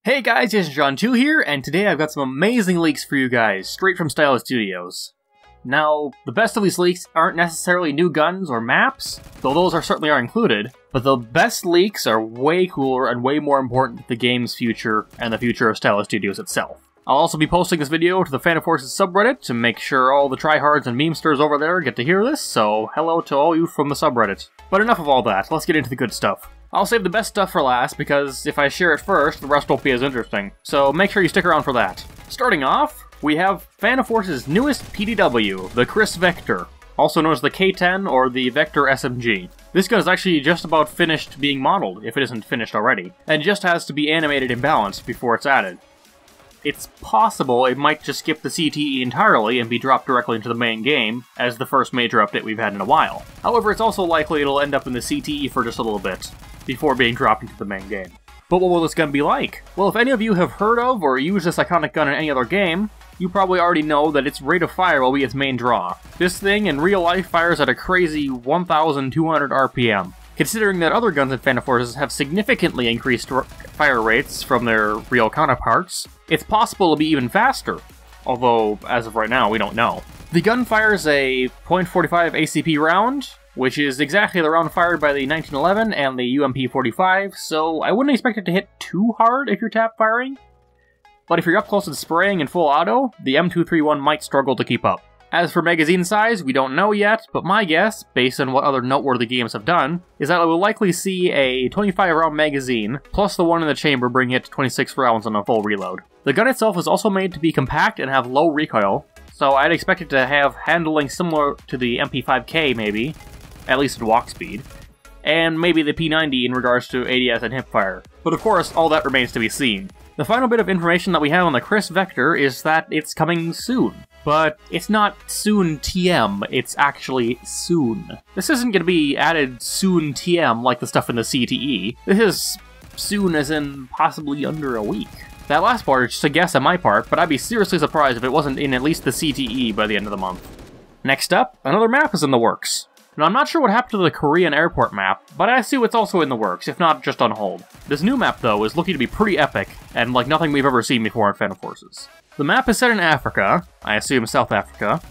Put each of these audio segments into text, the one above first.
Hey guys, it's John2 here, and today I've got some amazing leaks for you guys, straight from Stylus Studios. Now, the best of these leaks aren't necessarily new guns or maps, though those certainly are included, but the best leaks are way cooler and way more important to the game's future and the future of Stylus Studios itself. I'll also be posting this video to the Fan of Forces subreddit to make sure all the tryhards and memesters over there get to hear this, so hello to all you from the subreddit. But enough of all that, let's get into the good stuff. I'll save the best stuff for last, because if I share it first, the rest won't be as interesting, so make sure you stick around for that. Starting off, we have Fan of Forces' newest PDW, the Kriss Vector, also known as the K10 or the Vector SMG. This gun is actually just about finished being modeled, if it isn't finished already, and just has to be animated and balanced before it's added. It's possible it might just skip the CTE entirely and be dropped directly into the main game, as the first major update we've had in a while. However, it's also likely it'll end up in the CTE for just a little bit, before being dropped into the main game. But what will this gun be like? Well, if any of you have heard of or used this iconic gun in any other game, you probably already know that its rate of fire will be its main draw. This thing in real life fires at a crazy 1,200 RPM. Considering that other guns in Fan of Forces have significantly increased fire rates from their real counterparts, it's possible to be even faster, although as of right now we don't know. The gun fires a .45 ACP round, which is exactly the round fired by the 1911 and the UMP-45, so I wouldn't expect it to hit too hard if you're tap firing. But if you're up close and spraying in full auto, the M231 might struggle to keep up. As for magazine size, we don't know yet, but my guess, based on what other noteworthy games have done, is that we'll likely see a 25-round magazine, plus the one in the chamber bringing it to 26 rounds on a full reload. The gun itself is also made to be compact and have low recoil, so I'd expect it to have handling similar to the MP5K maybe, at least at walk speed, and maybe the P90 in regards to ADS and hipfire. But of course, all that remains to be seen. The final bit of information that we have on the Kriss Vector is that it's coming soon. But it's not soon TM, it's actually soon. This isn't going to be added soon TM like the stuff in the CTE. This is soon as in possibly under a week. That last part is just a guess on my part, but I'd be seriously surprised if it wasn't in at least the CTE by the end of the month. Next up, another map is in the works. Now, I'm not sure what happened to the Korean airport map, but I assume it's also in the works, if not just on hold. This new map, though, is looking to be pretty epic, and like nothing we've ever seen before in Fan of Forces. The map is set in Africa, I assume South Africa,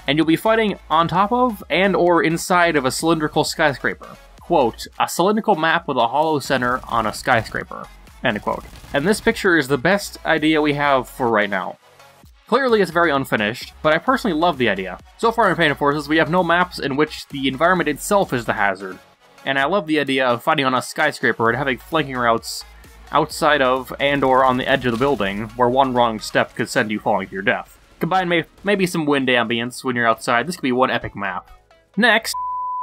and you'll be fighting on top of and or inside of a cylindrical skyscraper. Quote, a cylindrical map with a hollow center on a skyscraper. End quote. And this picture is the best idea we have for right now. Clearly it's very unfinished, but I personally love the idea. So far in Fan of Forces, we have no maps in which the environment itself is the hazard. And I love the idea of fighting on a skyscraper and having flanking routes outside of and or on the edge of the building, where one wrong step could send you falling to your death. Combine maybe some wind ambience when you're outside, this could be one epic map. Next,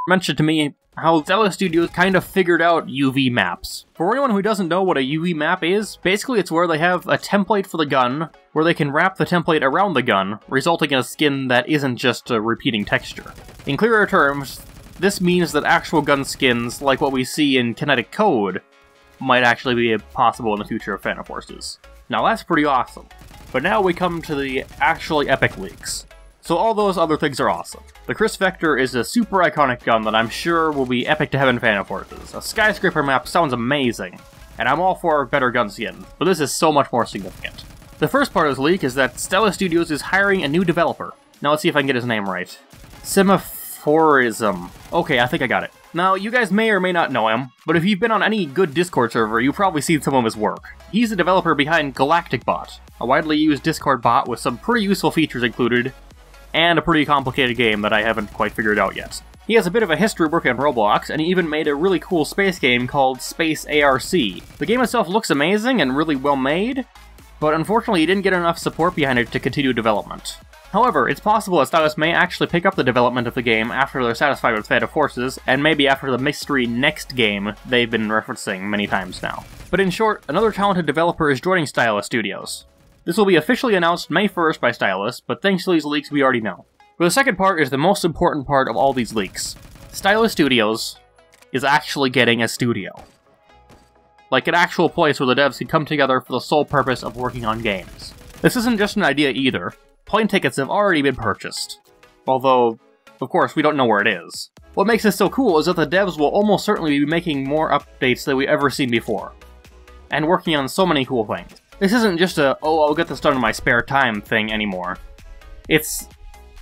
mentioned to me how Stylus Studios kind of figured out UV maps. For anyone who doesn't know what a UV map is, basically it's where they have a template for the gun, where they can wrap the template around the gun, resulting in a skin that isn't just a repeating texture. In clearer terms, this means that actual gun skins, like what we see in Kinetic Code, might actually be possible in the future of Fan of Forces. Now that's pretty awesome. But now we come to the actually epic leaks. So all those other things are awesome. The Kriss Vector is a super iconic gun that I'm sure will be epic to have in Fan of Forces. A skyscraper map sounds amazing, and I'm all for better gun skins, but this is so much more significant. The first part of this leak is that Stylus Studios is hiring a new developer. Now let's see if I can get his name right. Semaphorism. Okay, I think I got it. Now, you guys may or may not know him, but if you've been on any good Discord server, you've probably seen some of his work. He's the developer behind Galactic Bot, a widely used Discord bot with some pretty useful features included, and a pretty complicated game that I haven't quite figured out yet. He has a bit of a history working on Roblox, and he even made a really cool space game called Space ARC. The game itself looks amazing and really well made, but unfortunately he didn't get enough support behind it to continue development. However, it's possible that Stylus may actually pick up the development of the game after they're satisfied with Fan of Forces, and maybe after the mystery next game they've been referencing many times now. But in short, another talented developer is joining Stylus Studios. This will be officially announced May 1st by Stylus, but thanks to these leaks we already know. But the second part is the most important part of all these leaks. Stylus Studios is actually getting a studio. Like an actual place where the devs can come together for the sole purpose of working on games. This isn't just an idea either. Plane tickets have already been purchased. Although, of course, we don't know where it is. What makes this so cool is that the devs will almost certainly be making more updates than we've ever seen before. and working on so many cool things. This isn't just a, oh, I'll get this done in my spare time thing anymore. It's,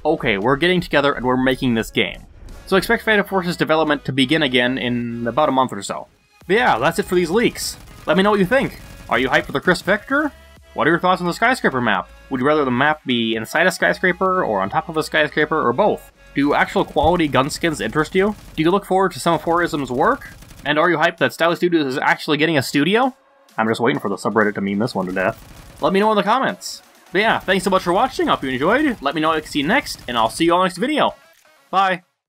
okay, we're getting together and we're making this game. So expect Fatal Forces development to begin again in about a month or so. But yeah, that's it for these leaks. Let me know what you think. Are you hyped for the Kriss Vector? What are your thoughts on the Skyscraper map? Would you rather the map be inside a skyscraper, or on top of a skyscraper, or both? Do actual quality gun skins interest you? Do you look forward to some of 4ism's work? And are you hyped that Stylus Studios is actually getting a studio? I'm just waiting for the subreddit to meme this one to death. Let me know in the comments. But yeah, thanks so much for watching, hope you enjoyed. Let me know what you can see next, and I'll see you all next video. Bye!